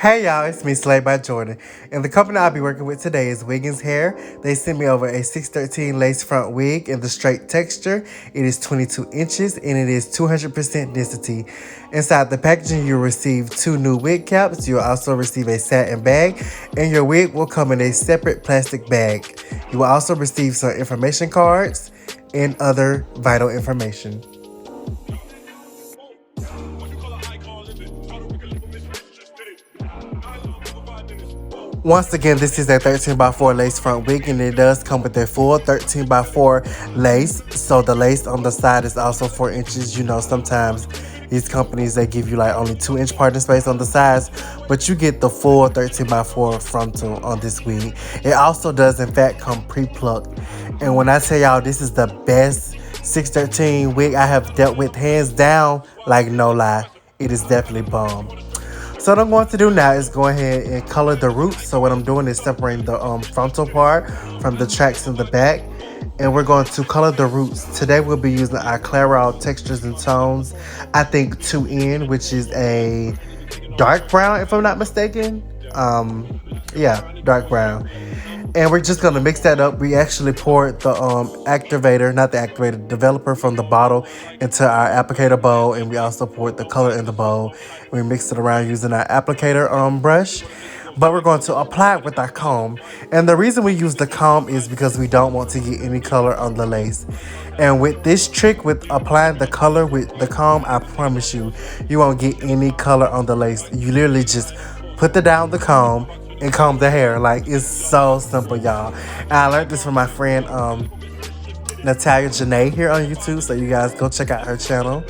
Hey y'all, it's me, Slay by Jordan. And the company I'll be working with today is Wiggins Hair. They sent me over a 613 lace front wig in the straight texture. It is 22 inches and it is 200% density. Inside the packaging, you'll receive 2 new wig caps. You'll also receive a satin bag, and your wig will come in a separate plastic bag. You will also receive some information cards and other vital information. Once again, this is a 13 by 4 lace front wig, and it does come with a full 13 by 4 lace. So the lace on the side is also 4 inches. You know, sometimes these companies, they give you like only 2-inch parting space on the sides, but you get the full 13 by 4 frontal on this wig. It also does in fact come pre-plucked. And when I tell y'all this is the best 613 wig I have dealt with, hands down, like no lie, it is definitely bomb. So what I'm going to do now is go ahead and color the roots. So what I'm doing is separating the frontal part from the tracks in the back. And we're going to color the roots. Today we'll be using our Clairol Textures and Tones, I think 2N, which is a dark brown if I'm not mistaken. Yeah, dark brown. And we're just going to mix that up. We actually poured the developer from the bottle into our applicator bowl. And we also poured the color in the bowl. We mixed it around using our applicator brush. But we're going to apply it with our comb. And the reason we use the comb is because we don't want to get any color on the lace. And with this trick, with applying the color with the comb, I promise you, you won't get any color on the lace. You literally just put down the comb and comb the hair. Like, it's so simple, y'all. And I learned this from my friend Natalia Janae here on YouTube, so you guys go check out her channel.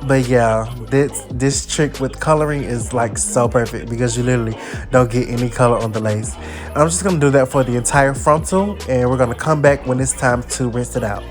But yeah, this trick with coloring is like so perfect because you literally don't get any color on the lace. And I'm just gonna do that for the entire frontal, and we're gonna come back when it's time to rinse it out.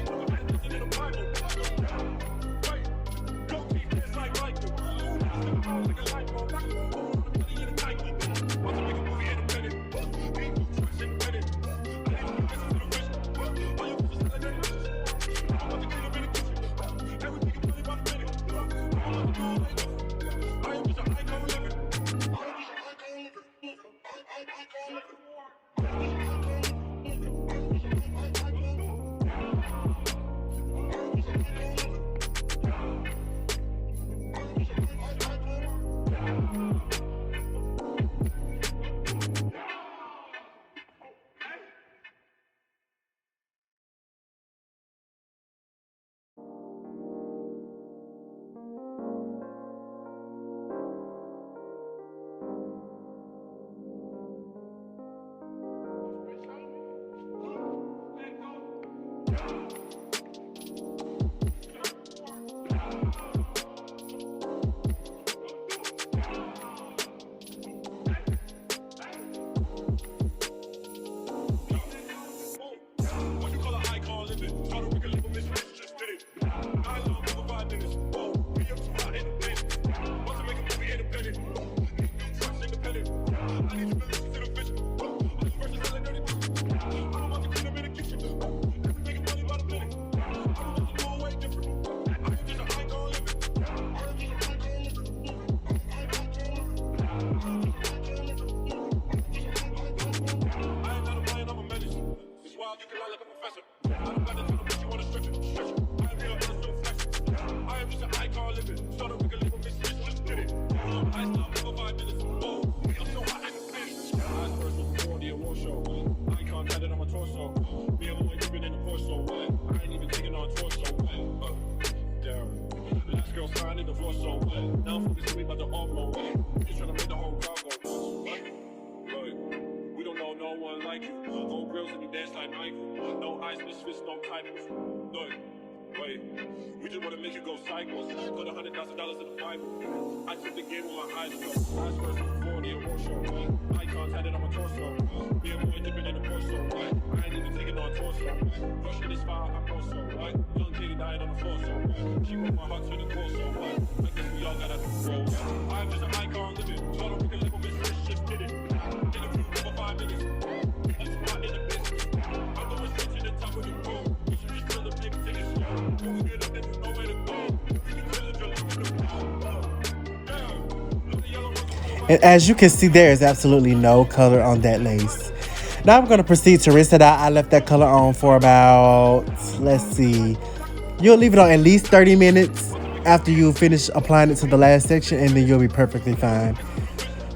We just want to make you go cycles. Put $100,000 in the Bible. I took the game with my eyes closed. Eyes first before the award show. Eye contact on my torso. Me and boy dipping in the torso. I ain't even taking on torso. Rush with this fire, I'm also. Young kid died on the floor, so she broke my heart to the core, so I guess we all gotta grow. I'm just an icon living. So I don't think a little bit just did it. In a room for 5 minutes. That's why in the business. I'm going straight to the top of the road. You should just feel the big ticket slow. When we get up, then you know where to go. We can kill it, you're looking at the wall. Damn, look at yellow roses. And as you can see, there is absolutely no color on that lace. Now I'm going to proceed to rinse it out. I left that color on for about, let's see, you'll leave it on at least 30 minutes after you finish applying it to the last section, and then you'll be perfectly fine.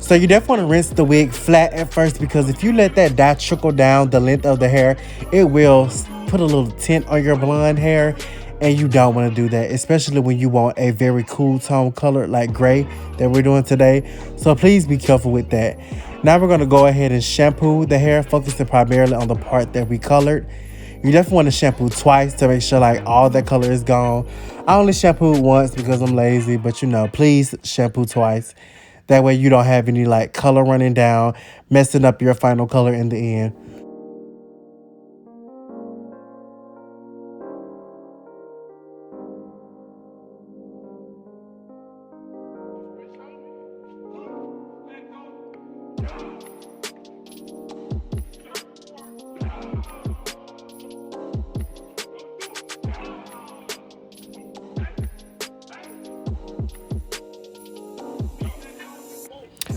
So you definitely want to rinse the wig flat at first, because if you let that dye trickle down the length of the hair, it will put a little tint on your blonde hair, and you don't want to do that, especially when you want a very cool tone color like gray that we're doing today. So please be careful with that. Now we're going to go ahead and shampoo the hair, focusing primarily on the part that we colored. You definitely want to shampoo twice to make sure like all that color is gone. I only shampooed once because I'm lazy, but please shampoo twice. That way you don't have any like color running down, messing up your final color in the end.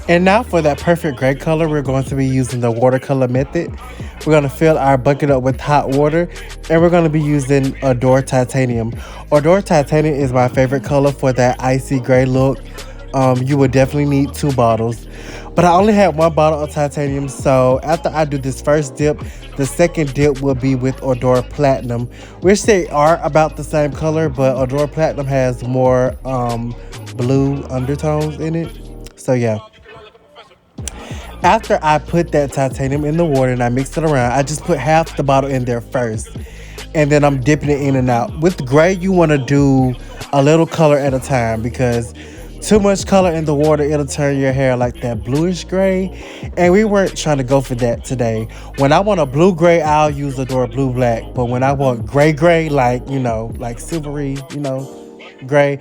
And now for that perfect gray color, we're going to be using the watercolor method. We're going to fill our bucket up with hot water, and we're going to be using Adore Titanium. Adore Titanium is my favorite color for that icy gray look. You would definitely need 2 bottles. But I only had 1 bottle of titanium, so after I do this first dip, the second dip will be with Adore Platinum, which they are about the same color, but Adore Platinum has more blue undertones in it. So yeah. After I put that titanium in the water and I mix it around, I just put half the bottle in there first. And then I'm dipping it in and out. With gray, you want to do a little color at a time, because too much color in the water, it'll turn your hair like that bluish gray. And we weren't trying to go for that today. When I want a blue gray, I'll use Adore Blue Black. But when I want gray, like, like silvery, gray,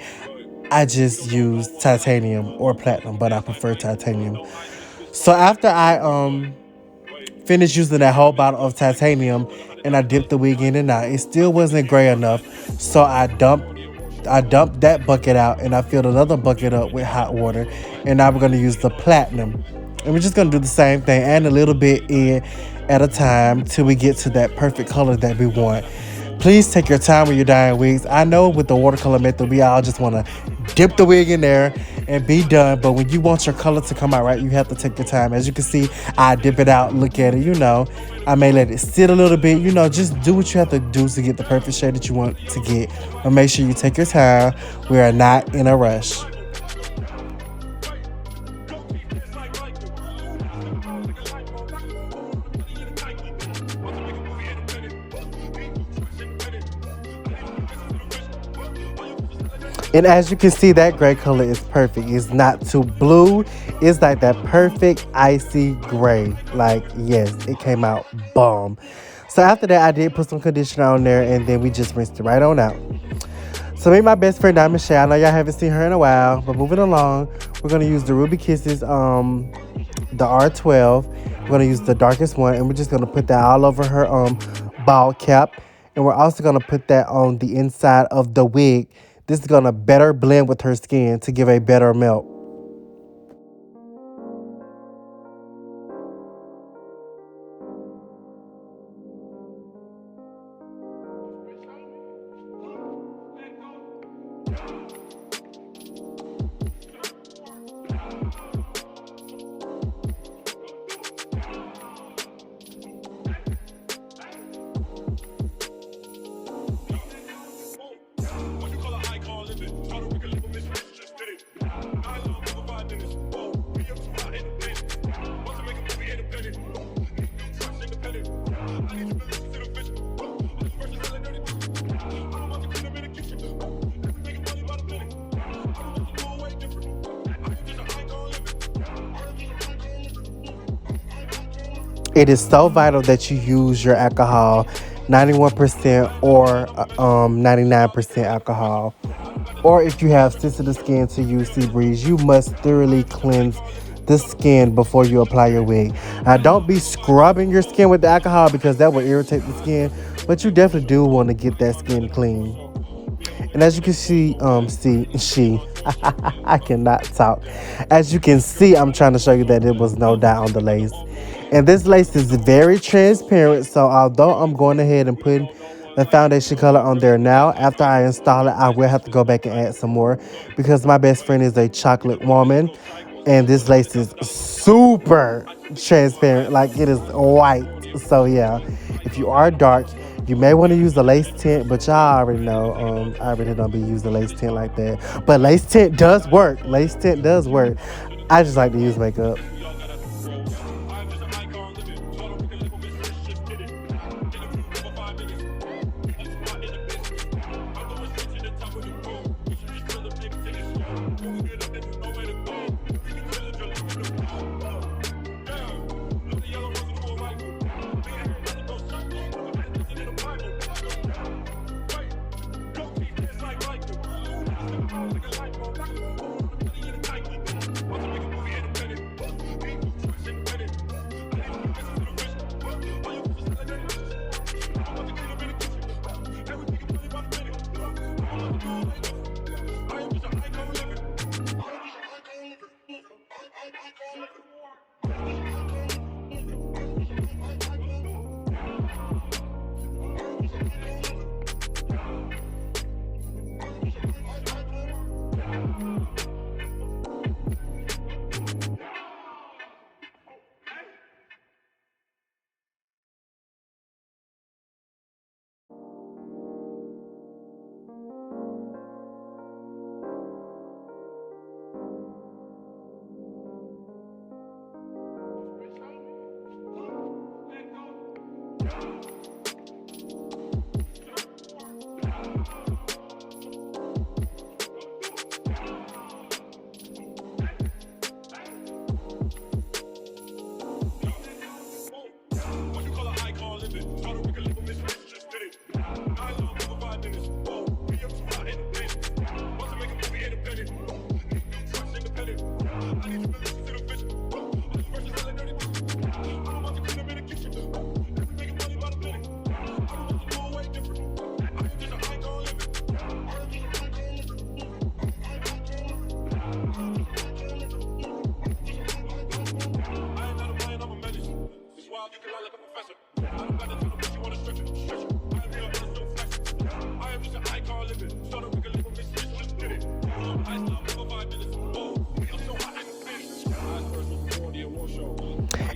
I just use titanium or platinum, but I prefer titanium. So after I finished using that whole bottle of titanium and I dipped the wig in and out, it still wasn't gray enough. So I dumped that bucket out and I filled another bucket up with hot water. And now we're gonna use the platinum. And we're just gonna do the same thing, add a little bit in at a time till we get to that perfect color that we want. Please take your time when you're dyeing wigs. I know with the watercolor method, we all just want to dip the wig in there and be done. But when you want your color to come out right, you have to take your time. As you can see, I dip it out, look at it, I may let it sit a little bit, just do what you have to do to get the perfect shade that you want to get. But make sure you take your time. We are not in a rush. And as you can see, that gray color is perfect. It's not too blue. It's like that perfect icy gray. Like, yes, it came out bomb. So after that, I did put some conditioner on there, and then we just rinsed it right on out. So meet my best friend, Diamond Shay. I know y'all haven't seen her in a while, but moving along, we're going to use the Ruby Kisses, the R12. We're going to use the darkest one, and we're just going to put that all over her bald cap. And we're also going to put that on the inside of the wig. This is going to better blend with her skin to give a better melt. It is so vital that you use your alcohol, 91% or 99% alcohol. Or if you have sensitive skin, to use Sea Breeze. You must thoroughly cleanse the skin before you apply your wig. Now, don't be scrubbing your skin with the alcohol because that will irritate the skin, but you definitely do want to get that skin clean. And as you can see, I cannot talk. As you can see, I'm trying to show you that there was no dye on the lace. And this lace is very transparent, so although I'm going ahead and putting the foundation color on there now, after I install it, I will have to go back and add some more because my best friend is a chocolate woman. And this lace is super transparent, like it is white. So yeah, if you are dark, you may want to use the lace tint, but y'all already know. I really don't be using lace tint like that. But lace tint does work. Lace tint does work. I just like to use makeup.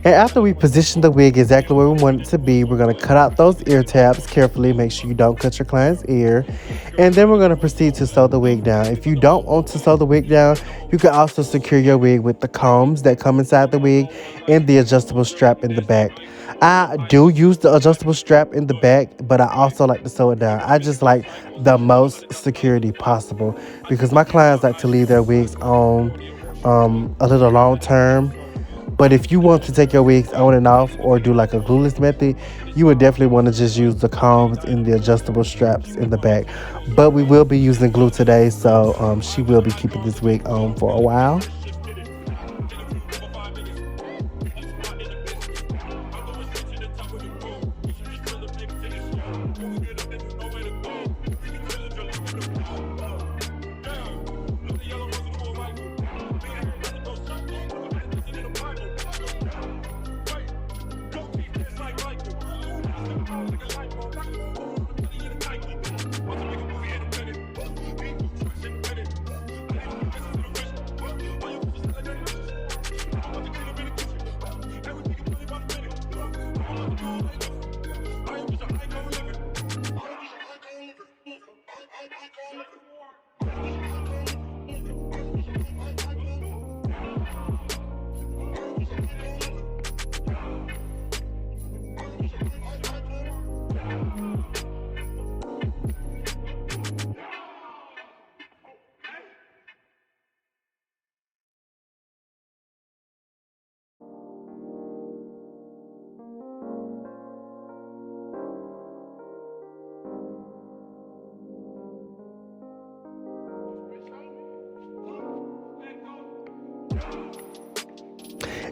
And after we position the wig exactly where we want it to be, we're going to cut out those ear tabs carefully. Make sure you don't cut your client's ear. And then we're going to proceed to sew the wig down. If you don't want to sew the wig down, you can also secure your wig with the combs that come inside the wig and the adjustable strap in the back. I do use the adjustable strap in the back, but I also like to sew it down. I just like the most security possible because my clients like to leave their wigs on a little long term. But if you want to take your wigs on and off or do like a glueless method, you would definitely want to just use the combs and the adjustable straps in the back. But we will be using glue today, so she will be keeping this wig on for a while.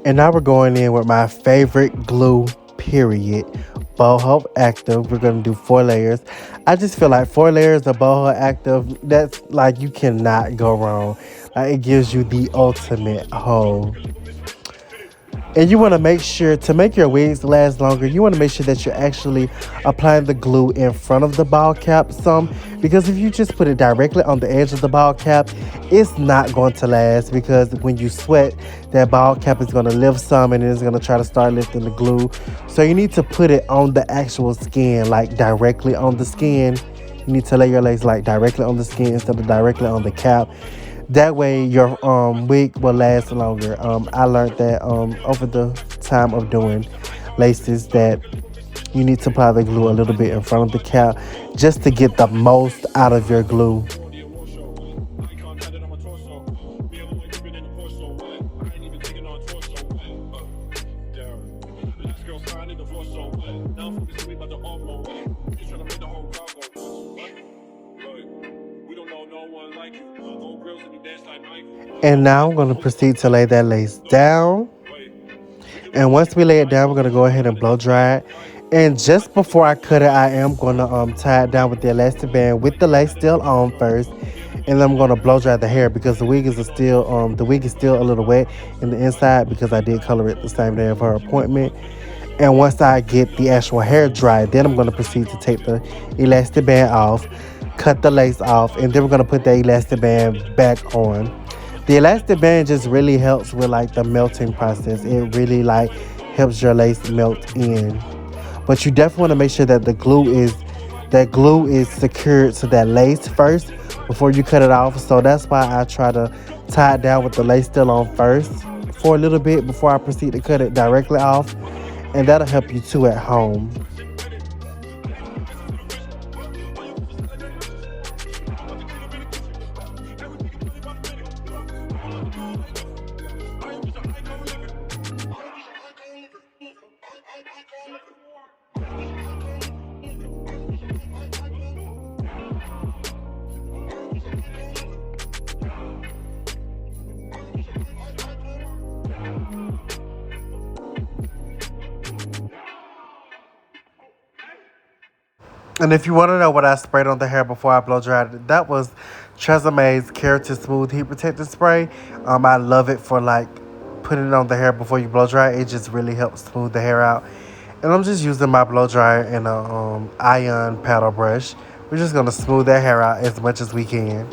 And now we're going in with my favorite glue, period, boho active. We're gonna do 4 layers. I just feel like 4 layers of boho active, that's like you cannot go wrong. Like it gives you the ultimate hold. And you want to make sure to make your wigs last longer, you want to make sure that you're actually applying the glue in front of the ball cap some, because if you just put it directly on the edge of the ball cap, it's not going to last, because when you sweat, that ball cap is going to lift some and it's going to try to start lifting the glue. So you need to put it on the actual skin, like directly on the skin. You need to lay your lace like directly on the skin instead of directly on the cap. That way your wig will last longer. I learned that over the time of doing laces that you need to apply the glue a little bit in front of the cap just to get the most out of your glue. And now I'm going to proceed to lay that lace down. And once we lay it down, we're going to go ahead and blow dry it. And just before I cut it, I am going to tie it down with the elastic band with the lace still on first. And then I'm going to blow dry the hair because the wig is still a little wet in the inside because I did color it the same day of her appointment. And once I get the actual hair dry, then I'm going to proceed to take the elastic band off, cut the lace off, and then we're going to put the elastic band back on. The elastic band just really helps with like the melting process. It really like helps your lace melt in. But you definitely want to make sure that the glue is secured to that lace first before you cut it off. So that's why I try to tie it down with the lace still on first for a little bit before I proceed to cut it directly off. And that'll help you too at home. And if you want to know what I sprayed on the hair before I blow dried it, that was Treseme's Keratin Smooth Heat Protectant Spray. I love it for like putting it on the hair before you blow dry. It just really helps smooth the hair out. And I'm just using my blow dryer and a iron paddle brush. We're just gonna smooth that hair out as much as we can.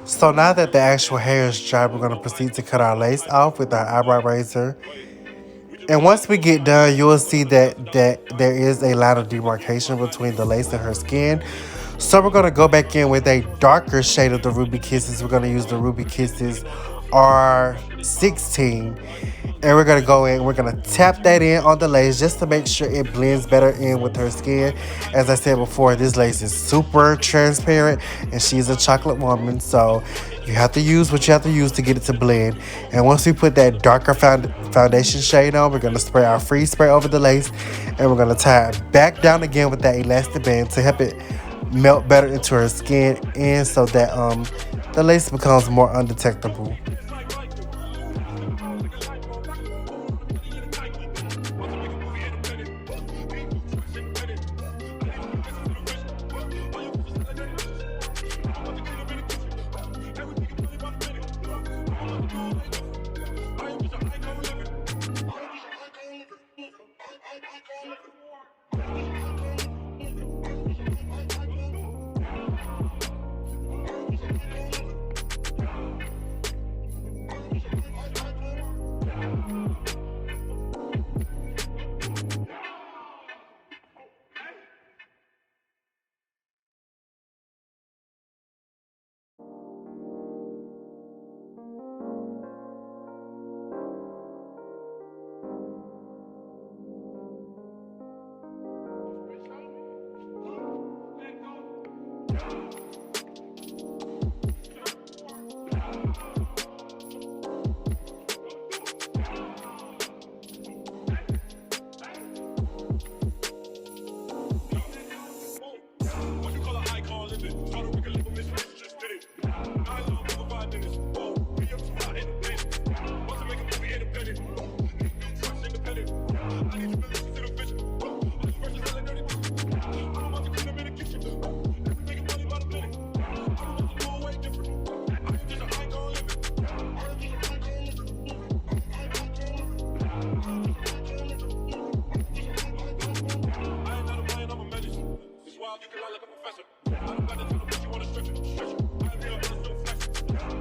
So now that the actual hair is dry, we're going to proceed to cut our lace off with our eyebrow razor. And once we get done, you will see that there is a line of demarcation between the lace and her skin. So we're going to go back in with a darker shade of the Ruby Kisses. We're going to use the Ruby Kisses R16. And we're going to go in, we're going to tap that in on the lace just to make sure it blends better in with her skin. As I said before, this lace is super transparent and she's a chocolate woman. So you have to use what you have to use to get it to blend. And once we put that darker foundation shade on, we're going to spray our freeze spray over the lace. And we're going to tie it back down again with that elastic band to help it melt better into her skin and so that the lace becomes more undetectable. you can lie like a professor. I don't got to tell them what you wanna stretch it, stretch it. I am real and it's no flex.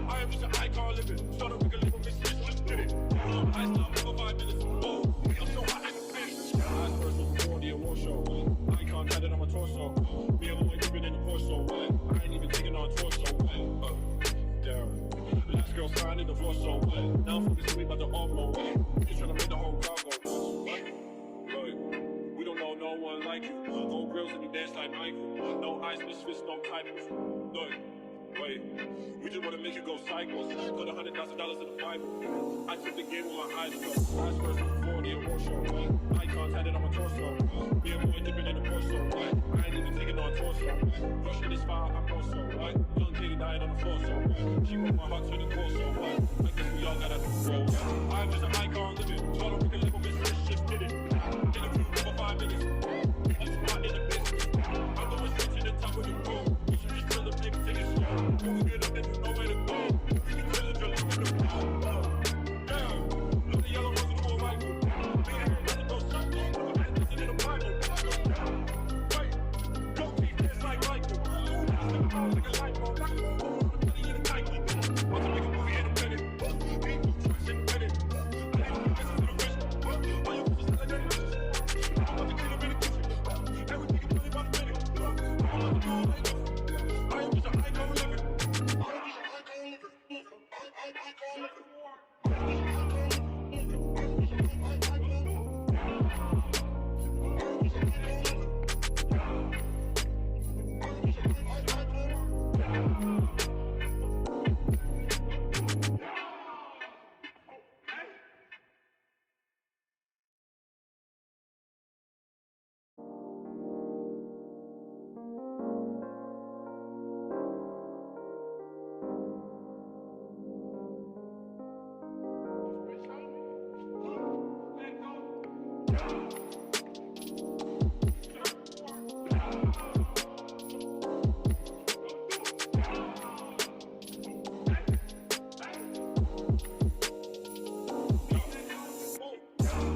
I am just an icon living. So that we can live with Miss Rich, let's get it. I still have over 5 minutes. Whoa, I'm so hot I can finish. Eyes first before the award show. Icon tatted on my torso. Me and my dripping in the torso. I ain't even taking on torso. Yeah. Last girl signed the divorce, so now I'm focusing me about the all-blow. Just trying to make the whole crowd go nuts. We don't know no one like you. Old girls and you dance like Michael. No eyes, misfits, no titles. Look, wait. We just wanna make you go cycles. Put $100,000 in the Bible. I took the game with my eyes closed. Eyes first before the award show. Icon tatted on my torso. Me and boy dipping in the torso. I ain't even taking on torso. Rushing this fire, I'm also. Young lady dying on the floor, so she broke my heart to the core, so I guess we all gotta grow. I'm just an icon living. Told her we can live with this rich, just did it. In a few over 5 minutes. I'm smart in the business. I'm going straight to the top of the road. You should just feel the big ticket slow. When we get up, then you know where to go. We can drill it, drill it, drill it. Yeah, look the yellow ones in the whole rifle. Me and her brother go circle. I ain't listening to the Bible. Wait, go keep this like Michael. I'm like a light bulb. I'm money in a Nike. Want to make a movie in a minute. Ain't no tricks in a minute. I ain't no business in a rich. All your business like dirty bitches. I'm about to clean up in the kitchen. Everything you really about a minute. I'm about to do all I know. I am just an icon living.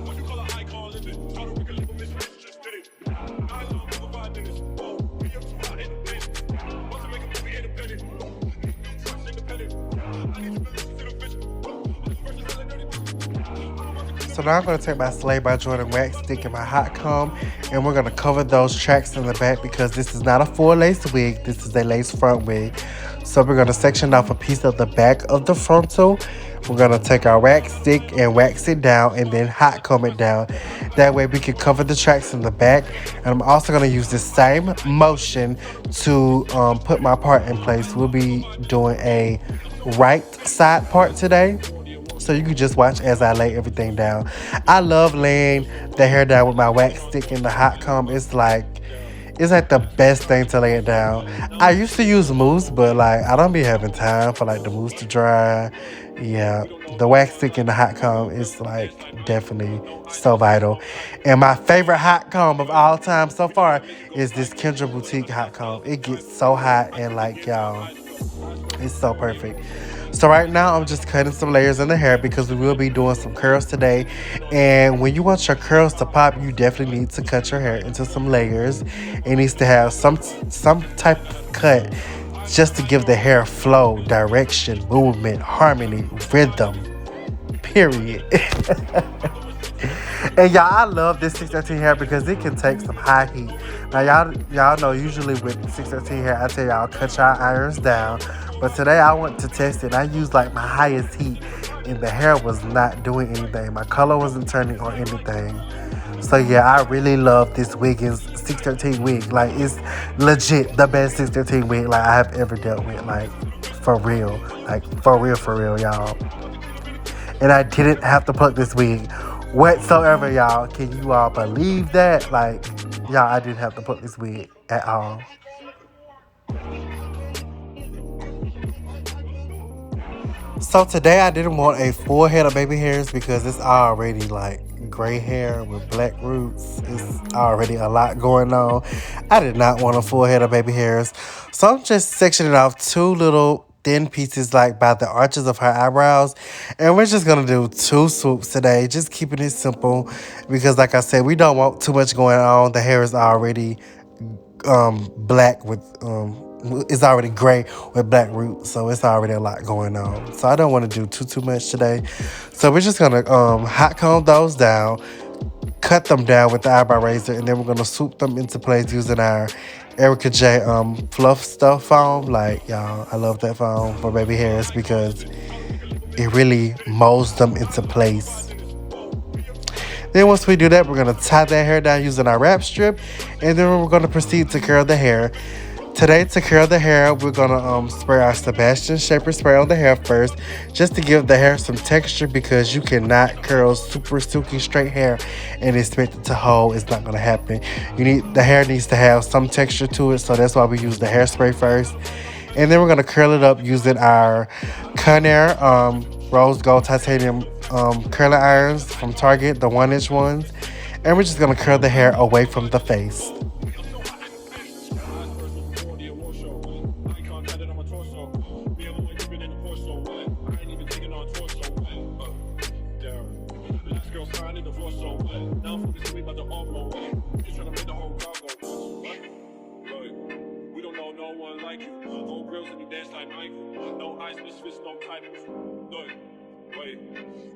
What you call an icon living? Told her we can live with Miss Rich, just did it. I love over 5 minutes. Whoa, we up too hot in the business. Want to make a movie independent. Need new tracks independent. I need to listen to the vision. All these verses hella dirty bitches. So now I'm going to take my Slay by Jordan wax stick and my hot comb, and we're going to cover those tracks in the back because this is not a full lace wig. This is a lace front wig. So we're going to section off a piece of the back of the frontal. We're going to take our wax stick and wax it down and then hot comb it down. That way we can cover the tracks in the back. And I'm also going to use the same motion to put my part in place. We'll be doing a right side part today. So you can just watch as I lay everything down. I love laying the hair down with my wax stick and the hot comb. It's like the best thing to lay it down. I used to use mousse, but like I don't be having time for like the mousse to dry. Yeah, the wax stick and the hot comb is like definitely so vital. And my favorite hot comb of all time so far is this Kendra Boutique hot comb. It gets so hot and like y'all, it's so perfect. So right now I'm just cutting some layers in the hair because we will be doing some curls today. And when you want your curls to pop, you definitely need to cut your hair into some layers. It needs to have some type of cut just to give the hair flow, direction, movement, harmony, rhythm, period. And y'all, I love this 613 hair because it can take some high heat. Now y'all know usually with 613 hair, I tell y'all cut your irons down. But today I went to test it. I used like my highest heat and the hair was not doing anything. My color wasn't turning or anything. So yeah, I really love this Wiggins 613 wig. Like it's legit the best 613 wig like I have ever dealt with. Like for real. Like for real, y'all. And I didn't have to pluck this wig whatsoever, y'all. Can you all believe that? Like, y'all, I didn't have to pluck this wig at all. So today I didn't want a full head of baby hairs because it's already like gray hair with black roots. It's already a lot going on. I did not want a full head of baby hairs. So I'm just sectioning off two little thin pieces like by the arches of her eyebrows. And we're just going to do 2 swoops today. Just keeping it simple because like I said, we don't want too much going on. The hair is already black with it's already gray with black roots, so it's already a lot going on. So I don't want to do too much today. So we're just gonna hot comb those down, cut them down with the eyebrow razor, and then we're gonna swoop them into place using our Erica J fluff stuff foam. Like y'all, I love that foam for baby hairs because it really molds them into place. Then once we do that, we're gonna tie that hair down using our wrap strip, and then we're gonna proceed to curl the hair. Today, to curl the hair, we're gonna spray our Sebastian Shaper spray on the hair first, just to give the hair some texture because you cannot curl super silky straight hair and expect it to hold. It's not gonna happen. The hair needs to have some texture to it, so that's why we use the hairspray first. And then we're gonna curl it up using our Conair rose gold titanium curling irons from Target, the 1-inch ones. And we're just gonna curl the hair away from the face.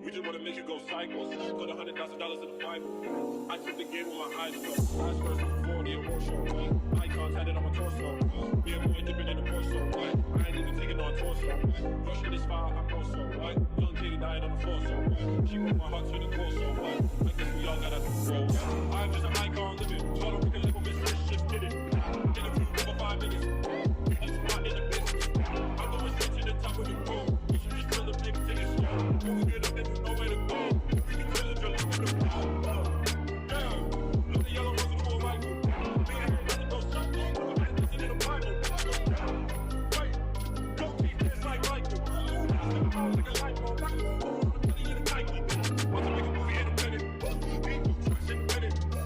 We just want to make you go cycles. Put $100,000 in the Bible. I took the game with my eyes closed. Eyes first before the emotion. Icons had it on my torso. Me and boy dipping in the torso. I ain't even taking on torso. Rush for this fire, I'm also. Young kitty died on the floor, so she broke my heart to the core, so I guess we all gotta grow. I'm just an icon living. So I don't think a little bit just did it. In a few for 5 minutes. That's why in the business. I'm going straight to the top of the road. You should just feel the big tickets. When we get up there, there's nowhere to go. We can feel the drill with the power. Damn, look at yellow rose in the full rifle. Big hair, nothing goes shut down. I had this in the Bible. Wait, don't keep this like Michael. Step out like a light bulb. Knock it over, I'm putting you in a Nike. Want to make a movie in a minute. Need to twist in a minute. I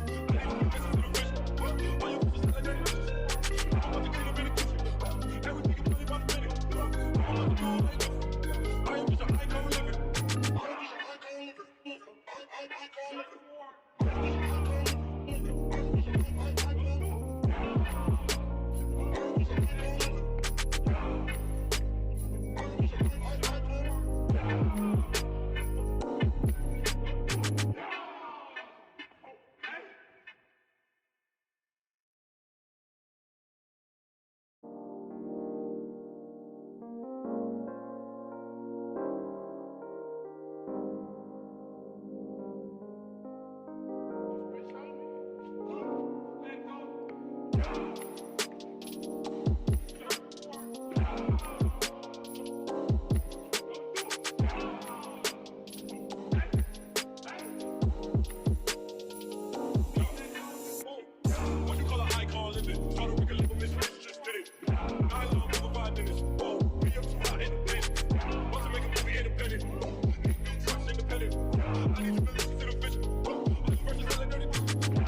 need to get business to the vision. All your bitches like that.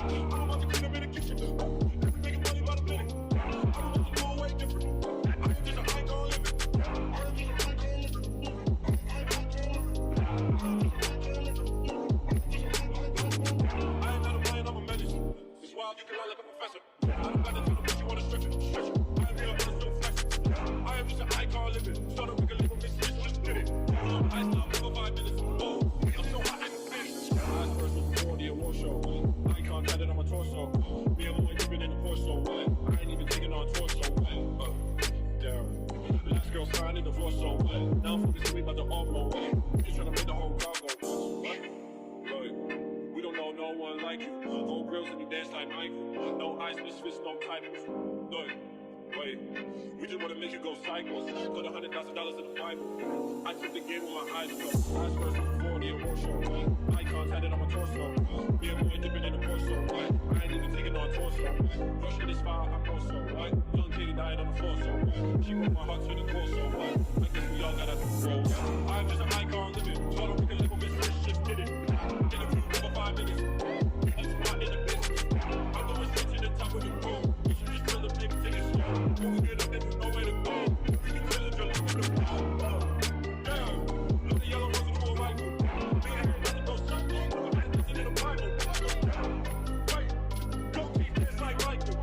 I'm about to clean up in the kitchen. Everything is really about a minute. I'm about to do it like this. I am just an icon living. We just want to make you go cycles. Put $100,000 in the Bible. I took the game with my eyes closed. Eyes first before the emotion. Icons had it on my torso. Me and boy dipping in the torso. I ain't even taking on torso. Rush for this fire, I'm also. Young kitty died on the floor, so she broke my heart to the core, so I guess we all gotta grow. I'm just an icon living. So I don't think a little bit just did it. In a few for 5 minutes. That's why in the business. I'm going straight to the top of the road. You should just feel the big tickets. When we get up there, there's nowhere to go. We can feel the drill with the power. Damn, look at yellow rose in the full rifle. Big hair, nothing goes shut down. I had this in the Bible. Wait, don't keep this like Michael.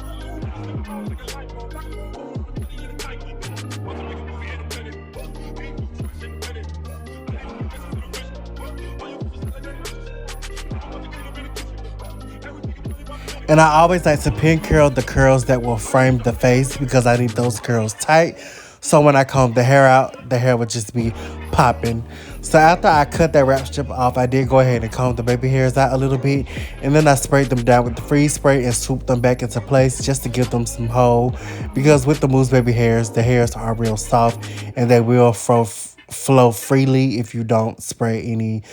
And I always like to pin curl the curls that will frame the face because I need those curls tight. So when I comb the hair out, the hair would just be popping. So after I cut that wrap strip off, I did go ahead and comb the baby hairs out a little bit. And then I sprayed them down with the freeze spray and swooped them back into place just to give them some hold. Because with the mousse baby hairs, the hairs are real soft and they will flow freely if you don't spray any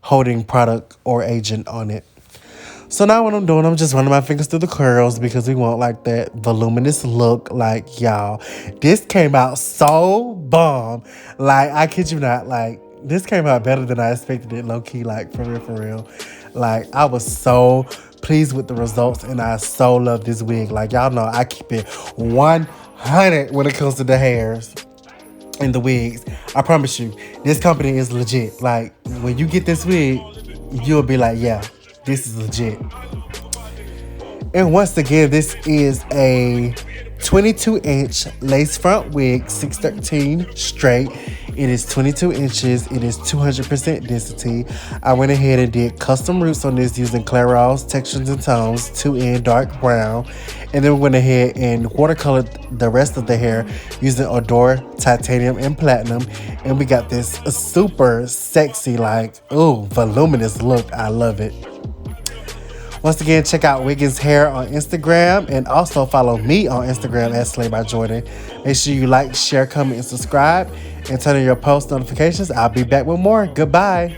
holding product or agent on it. So now what I'm doing, I'm just running my fingers through the curls because we want like that voluminous look. Like, y'all, this came out so bomb. Like, I kid you not, like, this came out better than I expected it, low key, like, for real, for real. Like, I was so pleased with the results and I so love this wig. Like, y'all know I keep it 100 when it comes to the hairs and the wigs. I promise you, this company is legit. Like, when you get this wig, you'll be like, yeah, this is legit. And once again, this is a 22-inch lace front wig, 613 straight. It is 22 inches. It is 200% density. I went ahead and did custom roots on this using Clairol's Textures and Tones 2N dark brown. And then we went ahead and watercolored the rest of the hair using Odor Titanium and Platinum. And we got this super sexy, like, ooh, voluminous look. I love it. Once again, check out Wiggins Hair on Instagram and also follow me on Instagram at Slay by Jordan. Make sure you like, share, comment, and subscribe and turn on your post notifications. I'll be back with more. Goodbye.